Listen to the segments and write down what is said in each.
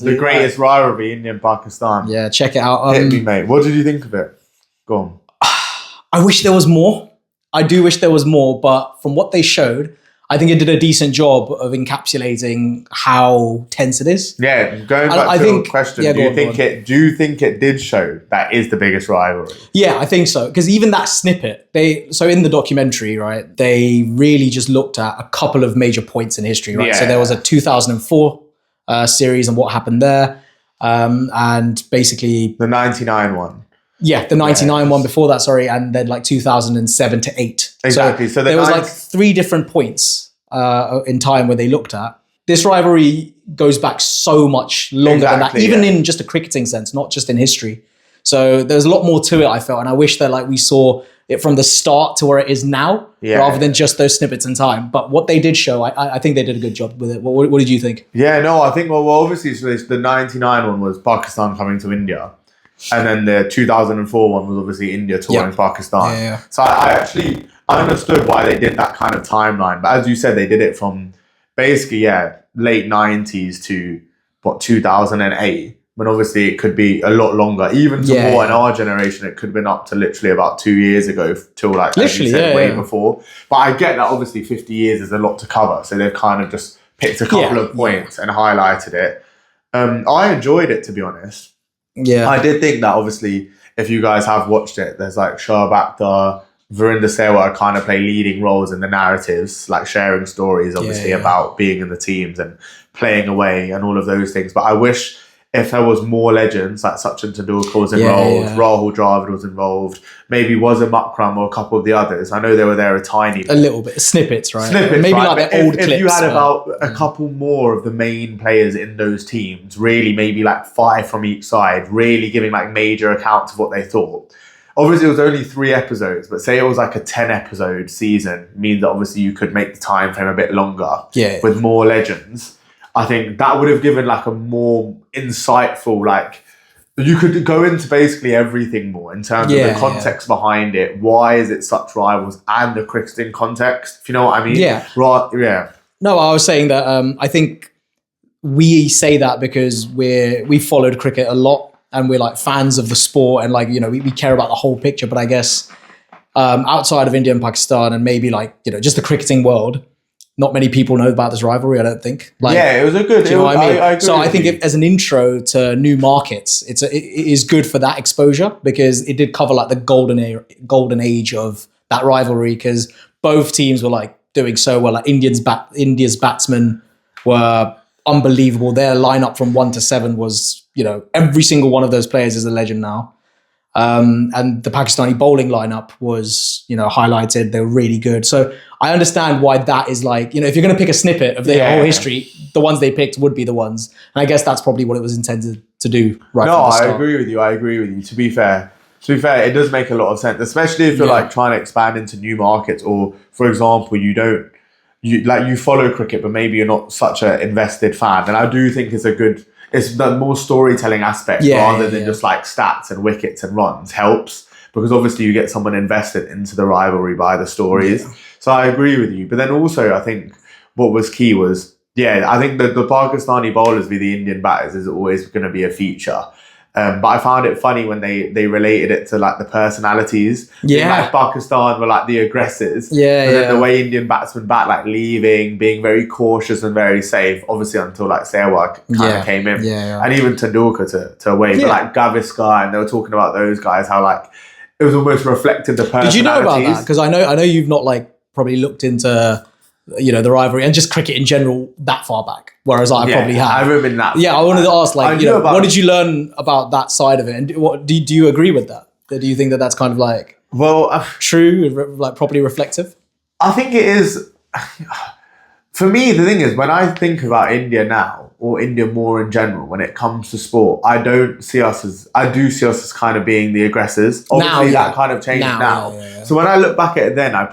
The greatest rivalry, India and Pakistan. Yeah, check it out. Hit me, mate. What did you think of it? Go on. I wish there was more. I do wish there was more, but from what they showed, I think it did a decent job of encapsulating how tense it is. Yeah, going back to your question, do you think it did show that is the biggest rivalry? Yeah, I think so. Because even that snippet, so in the documentary, right, they really just looked at a couple of major points in history, right? Yeah. So there was a 2004 series and what happened there. And basically... The 99 one. Yeah, the 99 one before that, sorry, and then like 2007 to 8. Exactly. So there was like 3 different points in time where they looked at. This rivalry goes back so much longer than that, even in just a cricketing sense, not just in history. So there's a lot more to it, I felt, and I wish that like we saw it from the start to where it is now, rather than just those snippets in time. But what they did show, I think they did a good job with it. What did you think? Yeah, no, I think, well obviously, so the 99 one was Pakistan coming to India. And then the 2004 one was obviously India touring Pakistan. Yeah. So I understood why they did that kind of timeline. But as you said, they did it from basically, late 90s to, 2008. When obviously it could be a lot longer. Even to more in our generation, it could have been up to literally about 2 years ago till like, literally, as you said, way before. But I get that obviously 50 years is a lot to cover. So they've kind of just picked a couple of points and highlighted it. I enjoyed it, to be honest. Yeah, I did think that obviously if you guys have watched it, there's like Shoaib Akhtar, Virender Sehwag kind of play leading roles in the narratives, like sharing stories obviously about being in the teams and playing away and all of those things. But I wish if there was more legends, like Sachin Tendulkar was involved, Rahul Dravid was involved, maybe Wasim Akram or a couple of the others. I know they were there a little bit. Snippets, right? Maybe right? Like the old clips. If you had about a couple more of the main players in those teams, really maybe like 5 from each side, really giving like major accounts of what they thought. Obviously, it was only 3 episodes, but say it was like a 10-episode season, means that obviously you could make the time frame a bit longer with more legends. I think that would have given like a more insightful, like you could go into basically everything more in terms of the context behind it. Why is it such rivals and the cricketing context? If you know what I mean? Yeah. Right. Yeah. No, I was saying that I think we say that because we followed cricket a lot and we're like fans of the sport and like, you know, we care about the whole picture. But I guess outside of India and Pakistan and maybe like, you know, just the cricketing world, not many people know about this rivalry, I don't think. Like, it was a good... Do you know what I mean? I think as an intro to new markets, it is good for that exposure because it did cover like the golden age of that rivalry because both teams were like doing so well. Like India's batsmen were unbelievable. Their lineup from 1 to 7 was, you know, every single one of those players is a legend now. And the Pakistani bowling lineup was, you know, highlighted. They were really good. So I understand why that is like, you know, if you're going to pick a snippet of their whole history, the ones they picked would be the ones. And I guess that's probably what it was intended to do. Right. No, I agree with you. To be fair, it does make a lot of sense, especially if you're like trying to expand into new markets or, for example, you follow cricket, but maybe you're not such an invested fan. And I do think it's the more storytelling aspect rather than just like stats and wickets and runs helps because obviously you get someone invested into the rivalry by the stories. Yeah. So I agree with you. But then also I think what was key was, I think that the Pakistani bowlers with the Indian batters is always going to be a feature. But I found it funny when they related it to like the personalities. Yeah. Like Pakistan were like the aggressors. Yeah. But then the way Indian batsmen bat, like leaving, being very cautious and very safe, obviously until like Sehwag kind of came in. Yeah. And even Tendulkar to away. But like Gaviskar, and they were talking about those guys, how like it was almost reflected the personalities. Did you know about that? Because I know you've not like probably looked into, you know, the rivalry and just cricket in general that far back, whereas I probably have. I haven't been that. Yeah, I wanted to ask, like, you know, what did you learn about that side of it, and what do you agree with that? Do you think that that's kind of like true, like properly reflective? I think it is. For me, the thing is, when I think about India now, or India more in general, when it comes to sport, I do see us as kind of being the aggressors. Obviously, that kind of changed now. Yeah. So when I look back at it then, I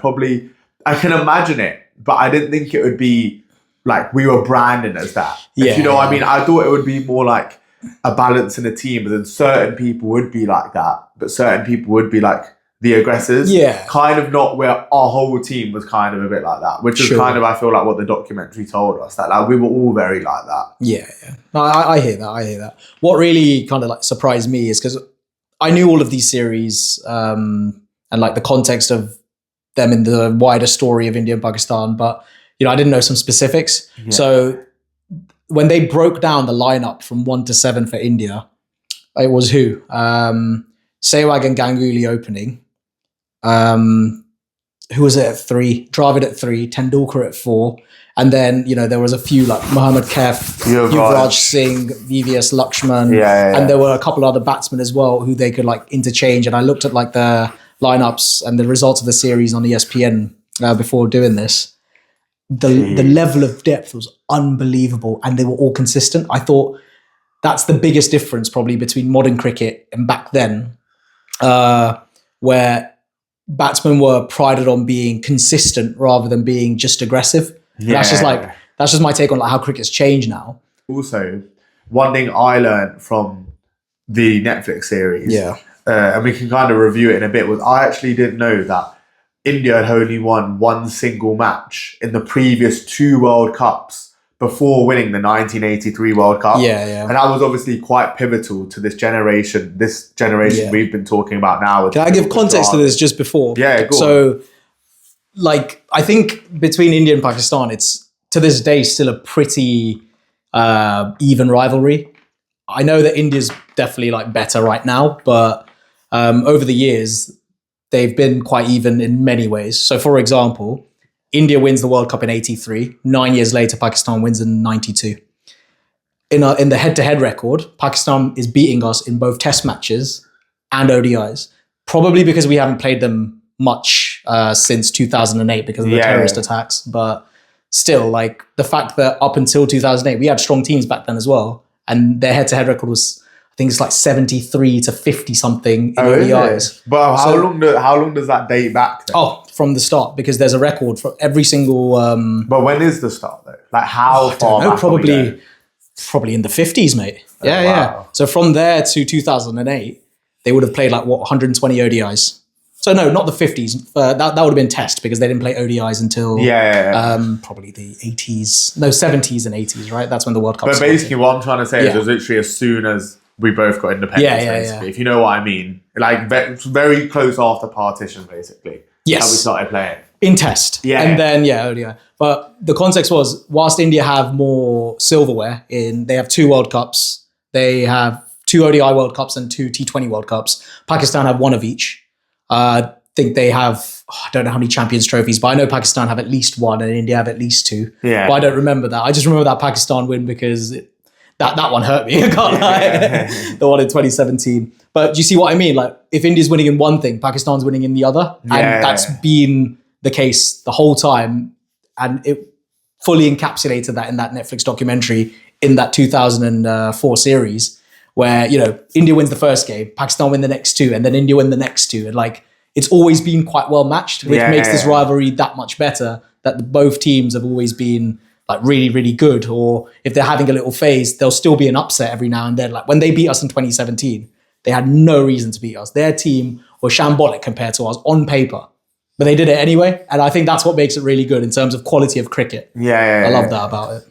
can imagine it, but I didn't think it would be like we were branded as that. If you know what I mean? I thought it would be more like a balance in a team, but then certain people would be like that, but certain people would be like the aggressors. Yeah. Kind of not where our whole team was kind of a bit like that, which is kind of, I feel like, what the documentary told us, that like we were all very like that. Yeah. No, I hear that. What really kind of like surprised me is because I knew all of these series and like the context of them in the wider story of India and Pakistan, but I didn't know some specifics. Yeah. So when they broke down the lineup from 1 to 7 for India, it was who? Sehwag and Ganguly opening. Who was it at 3? Dravid at 3, Tendulkar at 4. And then, there was a few like Mohammad Kaif, Yuvraj Singh, VVS Lakshman. And there were a couple other batsmen as well who they could like interchange. And I looked at like the lineups and the results of the series on ESPN before doing this. The level of depth was unbelievable and they were all consistent. I thought that's the biggest difference probably between modern cricket and back then, where batsmen were prided on being consistent rather than being just aggressive. Yeah. That's just my take on like how cricket's changed now. Also, one thing I learned from the Netflix series, and we can kind of review it in a bit, was I actually didn't know that India had only won one single match in the previous 2 World Cups before winning the 1983 World Cup. And that was obviously quite pivotal to this generation we've been talking about now. Can I give context to this just before? Yeah, go on. So, like, I think between India and Pakistan, it's to this day still a pretty even rivalry. I know that India's definitely like better right now, but over the years, they've been quite even in many ways. So, for example, India wins the World Cup in 83. 9 years later, Pakistan wins in 92. In the head-to-head record, Pakistan is beating us in both Test matches and ODIs. Probably because we haven't played them much since 2008 because of the terrorist attacks. But still, like the fact that up until 2008, we had strong teams back then as well. And their head-to-head record was, I think it's like 73 to 50 something in ODIs. But how long does that date back then? Oh, from the start, because there's a record for every single. But when is the start though? Like how far? I don't know, probably in the 50s, mate. Yeah. So from there to 2008, they would have played like 120 ODIs. So no, not the 50s. That would have been Test because they didn't play ODIs until probably the 80s, no 70s and 80s, right? That's when the World Cup. But basically, what I'm trying to say is, it was literally as soon as we both got independence, basically. If you know what I mean, like very close after partition, basically. Yes, that we started playing in Test, and then ODI. But the context was, whilst India have more silverware they have 2 World Cups, they have 2 ODI World Cups and 2 T20 World Cups. Pakistan have 1 of each. I think they have, I don't know how many Champions trophies, but I know Pakistan have at least 1 and India have at least 2. Yeah. But I don't remember that. I just remember that Pakistan win because that one hurt me. I can't lie. The one in 2017. But do you see what I mean? Like, if India's winning in one thing, Pakistan's winning in the other. And that's been the case the whole time. And it fully encapsulated that in that Netflix documentary in that 2004 series where, India wins the first game, Pakistan win the next 2, and then India win the next 2. And like, it's always been quite well matched, which makes this rivalry that much better, that both teams have always been like really, really good. Or if they're having a little phase, there'll still be an upset every now and then. Like when they beat us in 2017, they had no reason to beat us. Their team was shambolic compared to ours on paper, but they did it anyway. And I think that's what makes it really good in terms of quality of cricket. I love that about it.